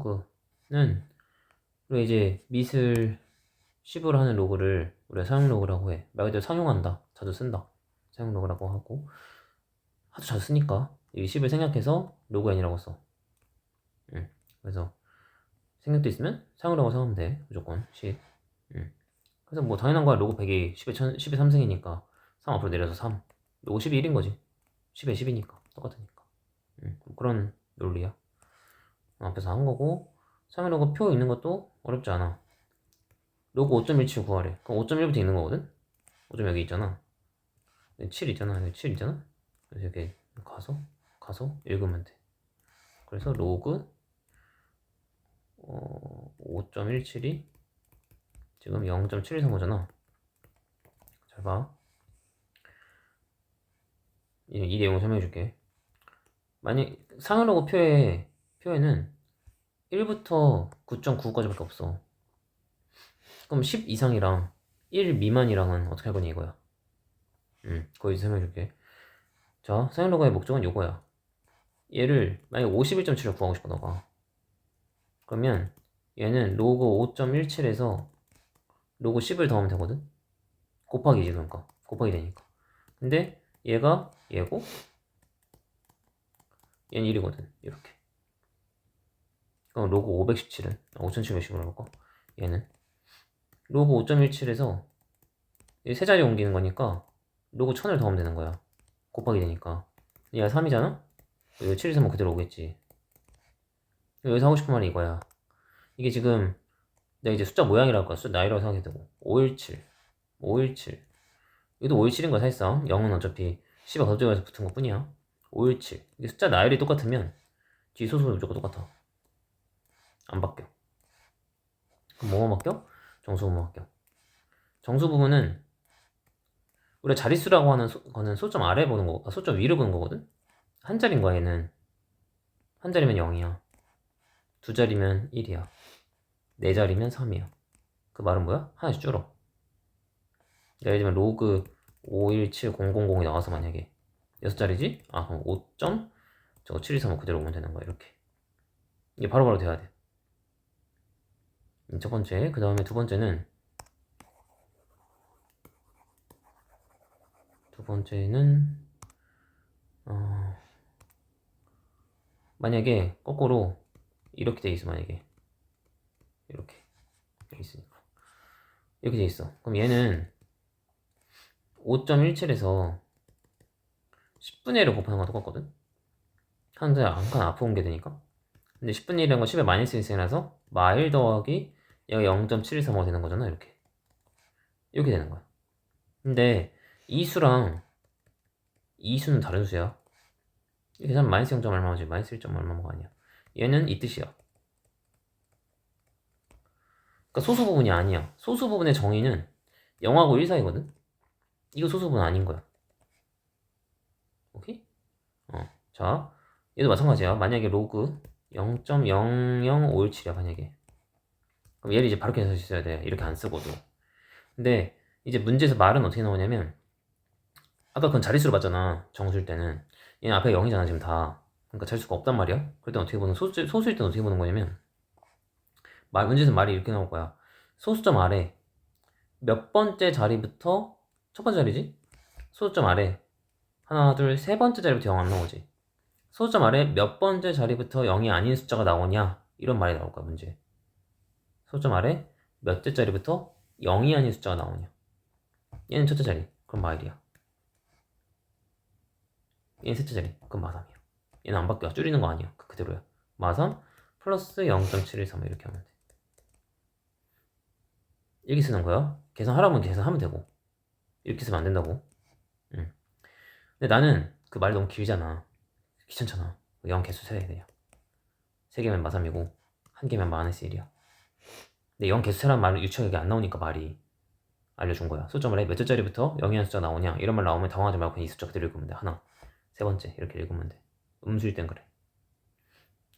로그는 우리가 이제 미술 10으로 하는 로그를 우리가 사용 로그라고 해. 말 그대로 상용한다. 자주 쓴다. 사용 로그라고 하고 하도 자주 쓰니까 이 10을 생략해서 로그 n이라고 써. 그래서 생략도 있으면 사용 로그 사용하면 돼. 무조건 10. 그래서 뭐 당연한 거야. 로그 100이 10의 3승이니까 3 앞으로 내려서 3. 로그 10이 1인 거지. 10에 10이니까 똑같으니까. 뭐 그런 논리야. 앞에서 한 거고 사용 로그 표 있는 것도 어렵지 않아. 로그 5.17 구하래. 그럼 5.1부터 있는 거거든? 5점 여기 있잖아. 7 있잖아. 여기 7 있잖아. 그래서 이렇게 가서 읽으면 돼. 그래서 로그 5.17이 지금 0.735잖아. 잘 봐. 이 내용을 설명해 줄게. 만약 상용 로그 표에는 1부터 9.95까지밖에 없어. 그럼 10 이상이랑 1 미만이랑은 어떻게 할 거니 이거야. 거기서 설명해 줄게. 자, 상용 로그의 목적은 요거야. 얘를 만약 51.7을 구하고 싶어 너가. 그러면 얘는 로그 5.17에서 로그 10을 더하면 되거든. 곱하기지 그러니까. 곱하기 되니까. 근데 얘가 얘고 얘는 1이거든. 이렇게. 그럼 로그 517은 5710으로 해볼까? 얘는 로그 5.17에서 세 자리 옮기는 거니까 로그 1000을 더하면 되는 거야. 곱하기 되니까. 얘가 3이잖아? 여기 7 있으면 그대로 오겠지. 여기서 하고 싶은 말이 이거야. 이게 지금 내가 이제 숫자 모양이라고 할까? 숫자 나이라고 생각해도 되고 517 517 이것도 517인 거야 사실상. 0은 어차피 10과 거듭적에서 붙은 것 뿐이야. 517 이게 숫자 나열이 똑같으면 뒤 소수는 무조건 똑같아. 안 바뀌어. 그럼 뭐만 바뀌어? 정수 부분만 바뀌어. 정수 부분은 우리가 자릿수라고 하는 거는 소점 아래 보는 거, 소점 위를 보는 거거든? 한 자리인 거야 얘는. 한 자리면 0이야. 두 자리면 1이야. 네 자리면 3이야. 그 말은 뭐야? 하나씩 줄어. 예를 들면 로그 517000이 나와서 만약에 6자리지? 아 그럼 5. 저거 723은 그대로 오면 되는 거야 이렇게. 이게 바로바로 돼야 돼. 첫 번째. 그 다음에 두 번째는 만약에 거꾸로 이렇게 돼 있어. 만약에 이렇게 돼 있으니까 이렇게 돼 있어. 그럼 얘는 5.17에서 10분의 1을 곱하는 거 똑같거든? 한 칸 앞으로 옮겨야 되니까. 근데 10분의 1이라는 건 10의 마이너스 1승이라서 마1 더하기 얘가 0.735가 되는 거잖아. 이렇게 되는 거야. 근데 이 수랑 이 수는 다른 수야. 이 계산 마이너스 0. 얼마지? 마이너스 1. 얼마가 아니야. 얘는 이 뜻이야. 그러니까 소수 부분이 아니야. 소수 부분의 정의는 0하고 1 사이거든? 이거 소수 부분 아닌 거야. 오케이? 자, 얘도 마찬가지야. 만약에 로그 0.00517이야, 만약에. 그럼 얘를 이제 바로 계산할 수 있어야 돼. 이렇게 안 쓰고도. 근데 이제 문제에서 말은 어떻게 나오냐면, 아까 그건 자릿수로 봤잖아. 정수일 때는. 얘는 앞에 0이잖아, 지금 다. 그러니까 자릿수가 없단 말이야. 그럴 땐 어떻게 보는, 소수일 때는 어떻게 보는 거냐면, 문제에서 말이 이렇게 나올 거야. 소수점 아래 몇 번째 자리부터, 첫 번째 자리지? 소수점 아래 하나, 둘, 세 번째 자리부터 0 안 나오지. 소수점 아래 몇 번째 자리부터 0이 아닌 숫자가 나오냐? 이런 말이 나올 거야, 문제. 소수점 아래 몇째 자리부터 0이 아닌 숫자가 나오냐? 얘는 첫째 자리, 그럼 마일이야. 얘는 셋째 자리, 그럼 마3이야. 얘는 안 바뀌어. 줄이는 거 아니야. 그대로야. 마3 플러스 0.713 이렇게 하면 돼. 이렇게 쓰는 거야. 계산하라면 계산하면 되고. 이렇게 쓰면 안 된다고. 근데 나는 그 말이 너무 길잖아. 귀찮잖아. 0 개수 세야 돼요. 3개면 마3이고 1개면 마이너스 1이야. 근데 0 개수 세라는 말은 유치하게 안 나오니까 말이 알려준 거야. 소점을 해. 몇째 자리부터 0이라는 숫자 나오냐? 이런 말 나오면 당황하지 말고 그냥 이 숫자 그대로 읽으면 돼. 하나, 세 번째 이렇게 읽으면 돼. 음수일 땐 그래.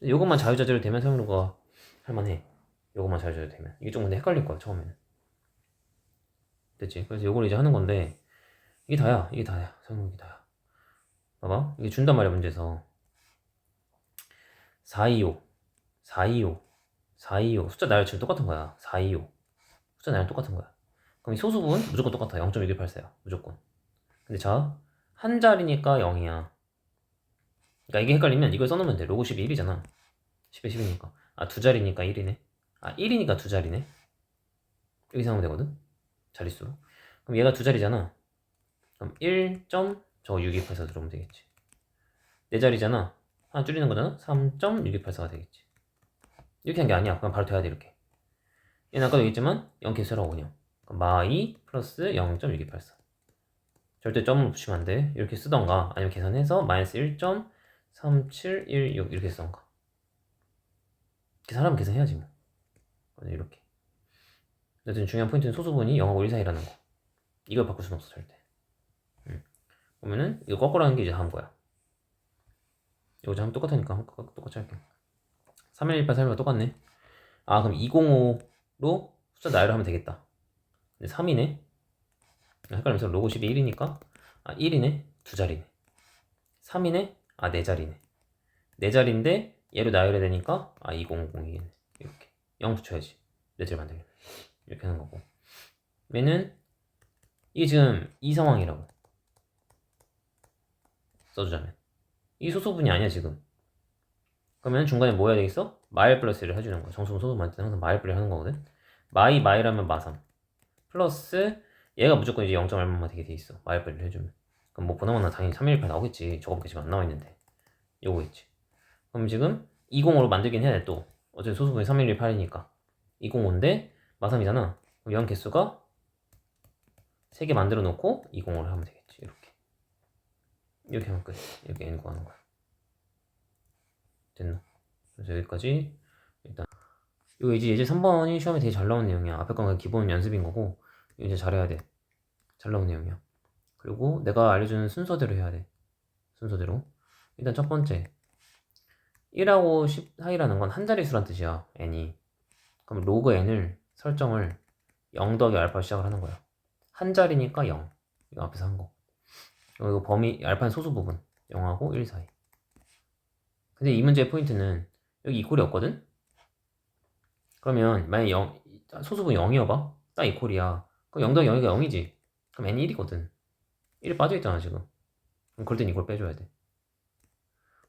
요것만 자유자재로 되면 사용료가 할만해. 요것만 자유자재로 되면. 이게 좀 근데 헷갈릴 거야 처음에는. 됐지? 그래서 요걸 이제 하는 건데 이게 다야. 이게 다야. 사용료 이게 다야. 봐봐. 이게 준단 말이야 문제에서. 425 425 숫자 나열 지금 똑같은 거야. 425 숫자 나열 똑같은 거야. 그럼 이 소수분 무조건 똑같아. 0.6184야 무조건. 근데 자 한 자리니까 0이야. 그러니까 이게 헷갈리면 이걸 써놓으면 돼. 로그 10이 1이잖아. 10에 10이니까. 아, 두 자리니까 1이네. 아, 1이니까 두 자리네. 이렇게 생각하면 되거든. 자릿수로. 그럼 얘가 두 자리잖아. 그럼 1.6284 들어오면 되겠지. 네 자리잖아. 하나 줄이는 거잖아. 3.6284가 되겠지. 이렇게 한 게 아니야. 그럼 바로 돼야 돼, 이렇게. 얘는 아까도 얘기했지만 0 개수라고 그냥. 그럼 마이 플러스 0.6284. 절대 점을 붙이면 안 돼. 이렇게 쓰던가 아니면 계산해서 마이너스 1.3716 이렇게 쓰던가. 계산하면 계산해야지 뭐. 이렇게. 어쨌든 중요한 포인트는 소수분이 0하고 1 사이라는 거. 이걸 바꿀 수는 없어 절대. 그러면은 이거 거꾸로 하는 게 이제 다음 거야. 이거 하면 똑같으니까 똑같이 할게. 3118 살면 똑같네. 아, 그럼 205로 숫자 나열을 하면 되겠다. 근데 3이네. 헷갈리면서 로고 10이 1이니까 아 1이네. 두 자리네. 3이네. 아 네 자리네. 네 자리인데 얘로 나열해야 되니까 아 2002겠네. 이렇게 0 붙여야지. 네 자리 만들게. 이렇게 하는 거고. 얘는 이게 지금 이 상황이라고 써주자면 이 소수분이 아니야 지금. 그러면 중간에 뭐 해야 되겠어? 마일 플러스를 해주는 거야. 정수분 소수분할 때는 항상 마일 플러스 하는 거거든. 마이라면 마삼 플러스 얘가 무조건 이제 0. 얼마만 되게 돼 있어. 마일 플러스를 해주면. 그럼 뭐 보나마나 당연히 318 나오겠지. 저거밖에 지금 안 나와 있는데 요거겠지. 그럼 지금 20으로 만들긴 해야 돼 또. 어차피 소수분이 3118이니까 205인데 마삼이잖아. 그럼 0 개수가 3개 만들어 놓고 20으로 하면 되겠지. 이렇게 하면 끝. 이렇게 n 구하는 거야. 됐나? 그래서 여기까지 일단 이거 이제 예제 3번이 시험에 되게 잘 나온 내용이야. 앞에 건 그냥 기본 연습인 거고 이제 잘해야 돼. 잘 나온 내용이야. 그리고 내가 알려주는 순서대로 해야 돼. 순서대로. 일단 첫 번째 1하고 10 사이라는 건 한 자릿수란 뜻이야. n이. 그럼 로그 n을 설정을 0 더하기 알파 시작을 하는 거야. 한 자리니까 0. 이거 앞에서 한 거. 이거 범위 알파는 소수 부분 0하고 1 사이. 근데 이 문제의 포인트는 여기 이퀄이 없거든? 그러면 만약에 소수분 0이어봐? 딱 이퀄이야. 그럼 0 더하기 0이가 0이지. 그럼 n이 1이거든. 1이 빠져있잖아 지금. 그럼 그럴 땐 이걸 빼줘야 돼.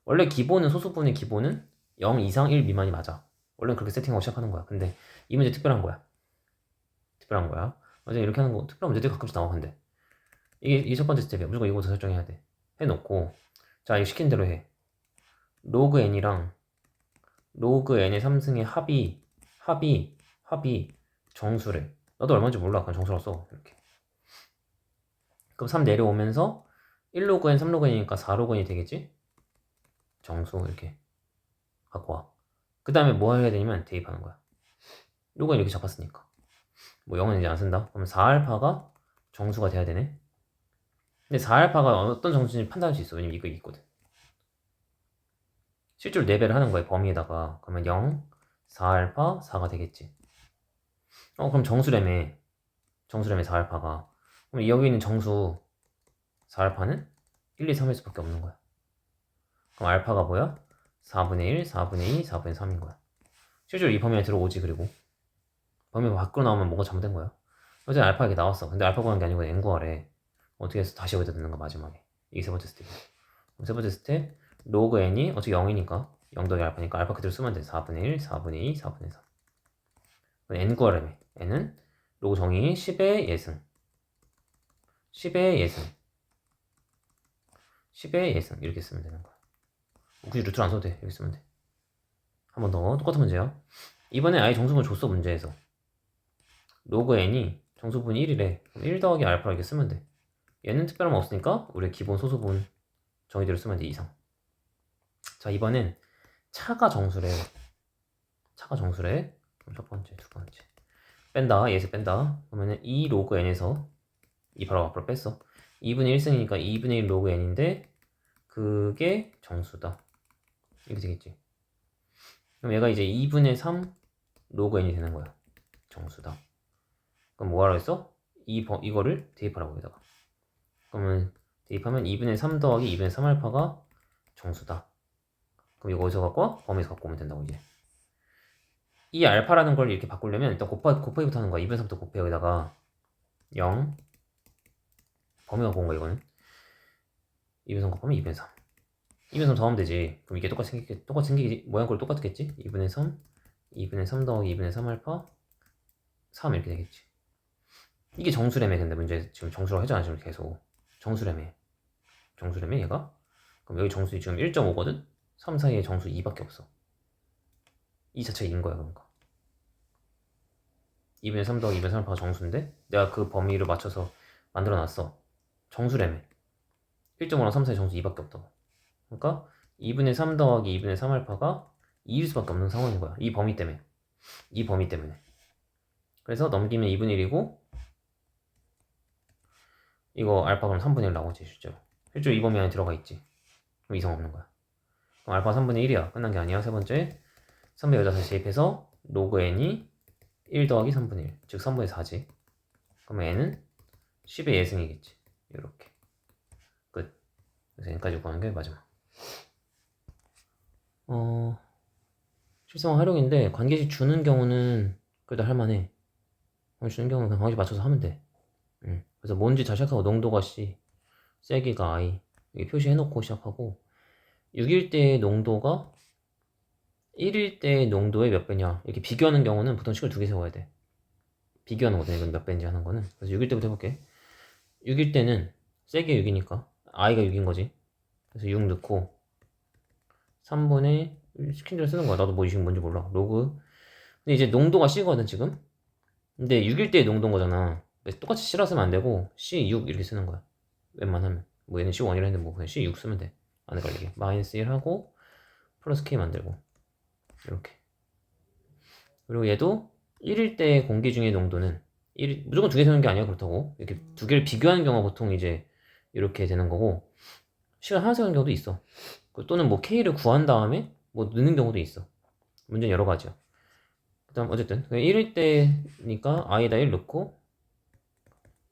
원래 기본은 소수분의 기본은 0 이상 1 미만이 맞아. 원래는 그렇게 세팅하고 시작하는 거야. 근데 이 문제 특별한 거야. 특별한 거야. 어제 이렇게 하는 거 특별한 문제들이 가끔씩 나와. 근데 이게 첫 번째 스텝이야. 무조건 이거부터 설정해야 돼. 해놓고 자 이거 시킨 대로 해. 로그 n이랑 로그 n의 3승의 합이 정수래. 나도 얼마인지 몰라. 그냥 정수라고 써. 이렇게. 그럼 3 내려오면서 1로그 n, 3로그 n이니까 4로그 n이 되겠지? 정수 이렇게 갖고 와. 그 다음에 뭐 해야 되냐면 대입하는 거야. 로그 n 이렇게 잡았으니까. 뭐 0은 이제 안 쓴다. 그러면 4알파가 정수가 돼야 되네. 근데 4알파가 어떤 정수인지 판단할 수 있어. 왜냐면 이거 있거든. 실제로 4배를 하는 거야. 범위에다가. 그러면 0, 4알파, 4가 되겠지. 그럼 정수래매 4알파가. 그럼 여기 있는 정수 4알파는 1, 2, 3일 수밖에 없는 거야. 그럼 알파가 뭐야? 4분의 1, 4분의 2, 4분의 3인 거야. 실제로 이 범위 안에 들어오지. 그리고 범위 밖으로 나오면 뭔가 잘못된 거야. 어제 알파 이게 나왔어. 근데 알파 구하는 게 아니고 n 구하래. 어떻게 해서 다시 여기다 넣는 거 마지막에. 이게 세 번째 스텝이야. 세 번째 스텝 로그 n이 어차피 0이니까 0 더하기 알파니까 알파 그대로 쓰면 돼. 4분의 1, 4분의 2, 4분의 3. n 구하라며. n은 로그 정의 10의 예승 10의 예승 10의 예승 이렇게 쓰면 되는 거야. 굳이 루트를 안 써도 돼. 이렇게 쓰면 돼. 한 번 더 똑같은 문제야. 이번에 아예 정수분 줬어. 문제에서 로그 n이 정수분이 1이래. 그럼 1 더하기 알파를 이렇게 쓰면 돼. 얘는 특별함 없으니까 우리 기본 소수분 정의대로 쓰면 돼. 이상. 자 이번엔 차가 정수래. 그럼 첫 번째, 두 번째 뺀다. 얘에서 뺀다. 그러면은 2 로그 n에서 2 바로 앞으로 뺐어. 2분의 1승이니까 2분의 1 로그 n인데 그게 정수다. 이렇게 되겠지. 그럼 얘가 이제 2분의 3 로그 n이 되는 거야. 정수다. 그럼 뭐 하라고 했어? 이거를 대입하라고 여기다가. 그러면 대입하면 2분의 3 더하기 2분의 3알파가 정수다. 그럼 이거 어디서 갖고 와? 범위에서 갖고 오면 된다고 이제. 이 알파라는 걸 이렇게 바꾸려면 일단 곱하기부터 하는 거야. 2분의 3부터 곱해. 여기다가 0 범위가 본 거야 이거는. 2분의 3 곱하면 2분의 3. 2분의 3 더하면 되지. 그럼 이게 똑같이 생기지. 모양꼴 똑같겠지? 2분의 3 2분의 3 더하기 2분의 3 알파 3 이렇게 되겠지. 이게 정수래매. 근데 문제 지금 정수라고 하잖아 지금 계속. 정수래매 얘가. 그럼 여기 정수 지금 1.5거든? 3 사이에 정수 2밖에 없어. 이 자체가 2인 거야 그러니까. 2분의 3 더하기 2분의 3 알파가 정수인데 내가 그 범위를 맞춰서 만들어놨어. 정수래매. 1.5랑 3 사이 정수 2밖에 없다고. 그러니까 2분의 3 더하기 2분의 3 알파가 2일 수밖에 없는 상황인 거야. 이 범위 때문에. 그래서 넘기면 2분의 1이고 이거 알파 그럼 3분의 1 나오지 실제로. 실제로 이 범위 안에 들어가 있지. 그럼 이상 없는 거야. 그럼 알파 3분의 1이야. 끝난 게 아니야. 세 번째 3분의 여기다 다시 대입해서 로그 n이 1 더하기 3분의 1. 즉 3분의 4지. 그럼 n은 10의 예승이겠지. 이렇게. 끝. 그래서 n까지 구하는 게 마지막. 실생활 활용인데 관계식 주는 경우는 그래도 할만해. 주는 경우는 그냥 관계식 맞춰서 하면 돼. 그래서 뭔지 잘 시작하고 농도가 C, 세기가 I 이렇게 표시해놓고 시작하고 6일 때의 농도가 1일 때의 농도의 몇 배냐 이렇게 비교하는 경우는 보통 식을 2개 세워야 돼. 비교하는 거든 이건 몇 배인지 하는 거는. 그래서 6일 때부터 해볼게. 6일 때는 세기가 6이니까 I가 6인 거지. 그래서 6 넣고 3분의 시킨 대로 쓰는 거야. 나도 뭐 이 식 뭔지 몰라. 로그. 근데 이제 농도가 C거든 지금. 근데 6일 때의 농도인 거잖아. 그래서 똑같이 C라 쓰면 안 되고 C6 이렇게 쓰는 거야. 웬만하면. 뭐 얘는 C1이라 했는데 뭐 그냥 C6 쓰면 돼. 안 헷갈리게. 마이너스 1 하고 플러스 K 만들고 이렇게. 그리고 얘도 1일 때 공기 중의 농도는 무조건 2개 세우는 게 아니야. 그렇다고 이렇게 2개를 비교하는 경우가 보통 이제 이렇게 되는 거고 C가 하나 세우는 경우도 있어. 또는 뭐 K를 구한 다음에 뭐 넣는 경우도 있어. 문제는 여러 가지야. 그 다음 어쨌든 1일 때니까 I에다 1 넣고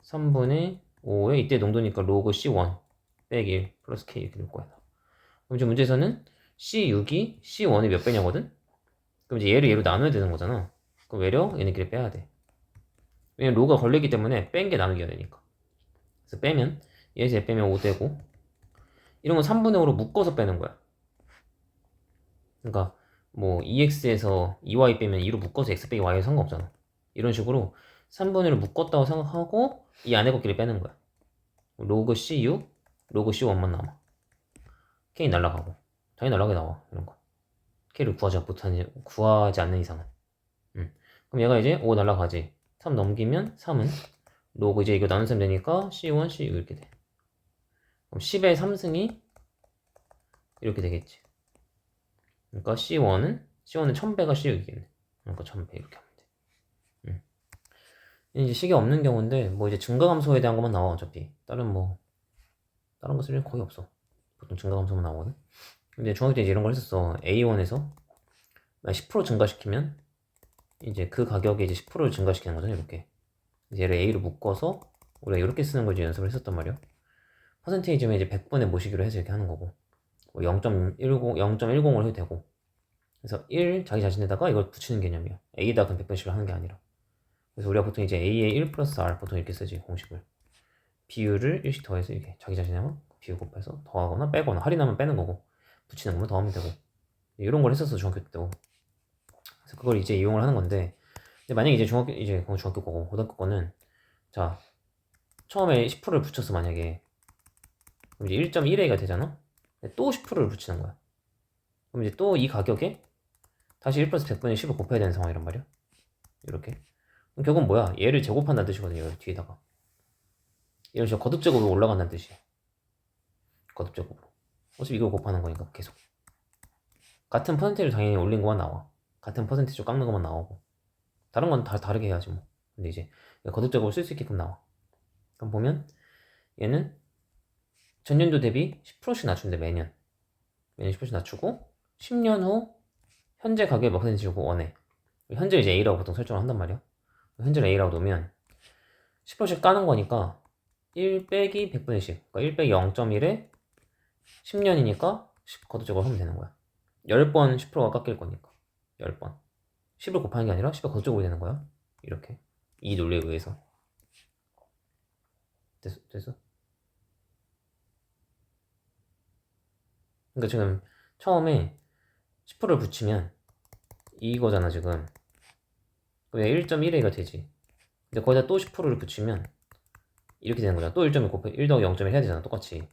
3분의 5에 이때 농도니까 로그 C1 빼기 1 플러스 K 이렇게 넣을 거야. 그럼 이제 문제에서는 C6이 C1의 몇 배냐거든? 그럼 이제 얘를 얘로 나눠야 되는 거잖아. 그럼 외려 얘네끼리 빼야 돼. 왜냐면 로가 걸리기 때문에 뺀 게 나누기가 되니까. 그래서 빼면 얘에서 얘 빼면 5 되고 이런 건 3분의 5로 묶어서 빼는 거야. 그러니까 뭐 2x에서 2y 빼면 2로 묶어서 x 빼기 y에 상관없잖아. 이런 식으로 3분의 1을 묶었다고 생각하고 이 안에 것끼리 빼는 거야. 로그 C6, 로그 C1만 남아. K 날라가고 당연히 날라가게 나와 이런 거. K를 구하지 않는 이상은. 그럼 얘가 이제 5 날라가지. 3 넘기면 3은 로그 이제 이거 나누면 되니까 C1, C6 이렇게 돼. 그럼 10의 3승이 이렇게 되겠지. 그러니까 C1은 1000배가 C6이겠네. 그러니까 1000배 이렇게 하면 돼. 이제 식이 없는 경우인데 뭐 이제 증가감소에 대한 것만 나와 어차피. 다른 거 쓸 일 거의 없어. 보통 증가감소만 나오거든. 근데 중학교 때 이제 이런 걸 했었어. A1에서 10% 증가시키면 이제 그 가격에 이제 10%를 증가시키는 거잖아 이렇게. 얘를 A로 묶어서 우리가 이렇게 쓰는 걸 이제 연습을 했었단 말이야. 퍼센테이지면 이제 100분의 모시기로 해서 이렇게 하는 거고 뭐 0.10을 해도 되고. 그래서 1 자기 자신에다가 이걸 붙이는 개념이야. A에다 그럼 100분씩을 하는 게 아니라. 그래서 우리가 보통 이제 A에 1 플러스 R 보통 이렇게 쓰지 공식을. 비율을 1씩 더해서 이렇게 자기 자신하고 비율 곱해서 더하거나 빼거나 할인하면 빼는 거고 붙이는 거면 더하면 되고 이런 걸 했었어 중학교 때도. 그래서 그걸 이제 이용을 하는 건데 근데 만약에 이제 중학교 거고 고등학교 거는 자 처음에 10%를 붙였어 만약에 그럼 이제 1.1A가 되잖아. 또 10%를 붙이는 거야. 그럼 이제 또 이 가격에 다시 1 플러스 100분의 10을 곱해야 되는 상황이란 말이야. 이렇게. 그럼 결국은 뭐야? 얘를 제곱한다는 뜻이거든요. 여기 뒤에다가. 이런 식으로 거듭제곱으로 올라간다는 뜻이야. 거듭제곱으로. 어차피 이걸 곱하는 거니까 계속. 같은 퍼센테이지를 당연히 올린 것만 나와. 같은 퍼센테이지로 깎는 것만 나오고. 다른 건 다 다르게 해야지 뭐. 근데 이제 거듭제곱을 쓸 수 있게끔 나와. 그럼 보면 얘는 전년도 대비 10%씩 낮춘대 매년 10%씩 낮추고 10년 후 현재 가격에 몇 퍼센트 주고 원해. 현재 이제 A라고 보통 설정을 한단 말이야. 현재를 A라고 놓으면 10%씩 까는 거니까 1 빼기 100분의 10 그러니까 1 빼기 0.1에 10년이니까 10 거듭제곱을 하면 되는 거야. 10번 10%가 깎일 거니까 10번 10을 곱하는 게 아니라 10의 거듭적으로 되는 거야. 이렇게. 이 논리에 의해서. 됐어? 그러니까 지금 처음에 10%를 붙이면 이거잖아 지금. 그럼 1.1a가 되지. 근데 거기다 또 10%를 붙이면 이렇게 되는 거잖아. 또 1.1 곱하기 1 더하기 0.1 해야 되잖아. 똑같이.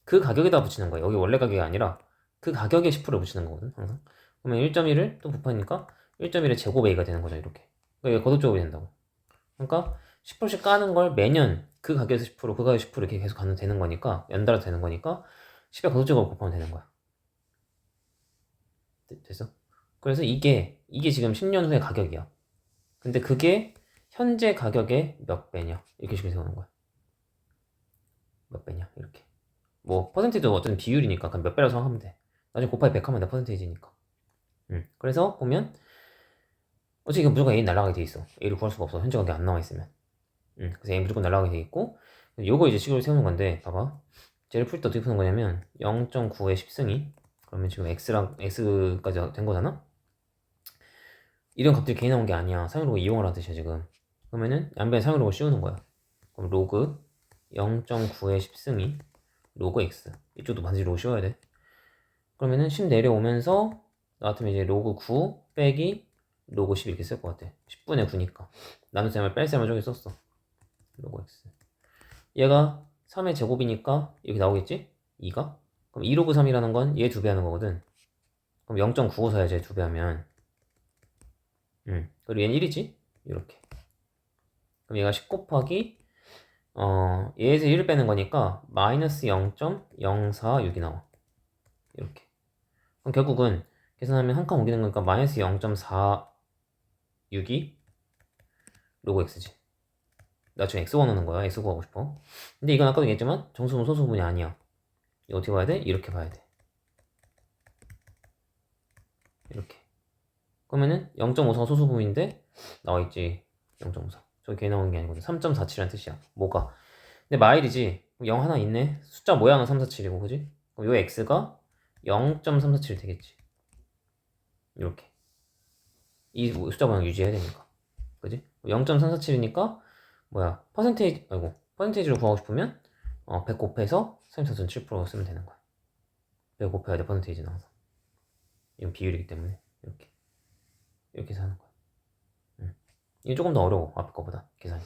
그 가격에다 붙이는 거야. 여기 원래 가격이 아니라 그 가격에 10%를 붙이는 거거든. 항상. 그러면 1.1을 또 곱하니까 1.1의 제곱 a가 되는 거죠. 이렇게. 그러니까 거듭적으로 된다고. 그러니까 10%씩 까는 걸 매년 그 가격에서 10%, 그 가격에서 10% 이렇게 계속 가면 되는 거니까 연달아 되는 거니까 10에 거듭적으로 곱하면 되는 거야. 됐어? 그래서 이게 지금 10년 후의 가격이야. 근데 그게 현재 가격의 몇 배냐 이렇게 식으로 세우는 거야. 몇 배냐 이렇게. 뭐 퍼센테이지도 어쨌든 비율이니까 그냥 몇 배라고 생각하면 돼. 나중에 곱하기 100 하면 내 퍼센테이지니까. 그래서 보면 어차피 이거 무조건 A 날라가게 돼 있어. A를 구할 수가 없어. 현재 가격이 안 나와 있으면. 그래서 A 무조건 날라가게 돼 있고 요거 이제 식으로 세우는 건데 봐봐. 쟤를 풀 때 어떻게 푸는 거냐면 0.9의 10승이 그러면 지금 x랑 x까지 된 거잖아. 이런 값들이 괜히 나온 게 아니야. 사용로그 이용하라는 뜻이야 지금. 그러면은 양변에 사용로그 씌우는 거야. 그럼 로그 0.9의 10승이 로그 x. 이쪽도 반드시 로그 씌워야 돼. 그러면은 10 내려오면서 나 같으면 이제 로그 9 빼기 로그 10 이렇게 쓸 것 같아. 10분의 9니까. 나눗셈을 뺄셈을 저기 썼어. 로그 x. 얘가 3의 제곱이니까 이렇게 나오겠지? 2가? 그럼 2 로그 3이라는 건 얘 2배 하는 거거든. 그럼 0.95 사야지 2배 하면. 그리고 얘는 1이지? 이렇게. 그럼 얘가 10 곱하기 얘에서 1을 빼는 거니까 마이너스 0.046이 나와. 이렇게. 그럼 결국은 계산하면 한 칸 옮기는 거니까 마이너스 0.46이 로그 x지. 나중에 x 원하는 거야. x 구하고 싶어. 근데 이건 아까도 얘기했지만 정수분 소수분이 아니야. 이거 어떻게 봐야 돼? 이렇게 봐야 돼. 이렇게. 그러면은 0.54가 소수분인데 나와있지. 0.54. 저기 괜히 나오는 게 아니거든. 3.47이라는 뜻이야. 뭐가? 근데 마일이지. 0 하나 있네. 숫자 모양은 347이고 그지? 그럼 요 x가 0.347 되겠지. 이렇게. 이 숫자 모양 유지해야 되니까. 그지? 0.347이니까 뭐야? 퍼센테이지로 구하고 싶으면 100 곱해서 34.7% 쓰면 되는 거야. 100 곱해야 돼 퍼센테이지는 항상. 이건 비율이기 때문에 이렇게 해서 하는 거야. 이게 조금 더 어려워 앞에 거보다 계산이.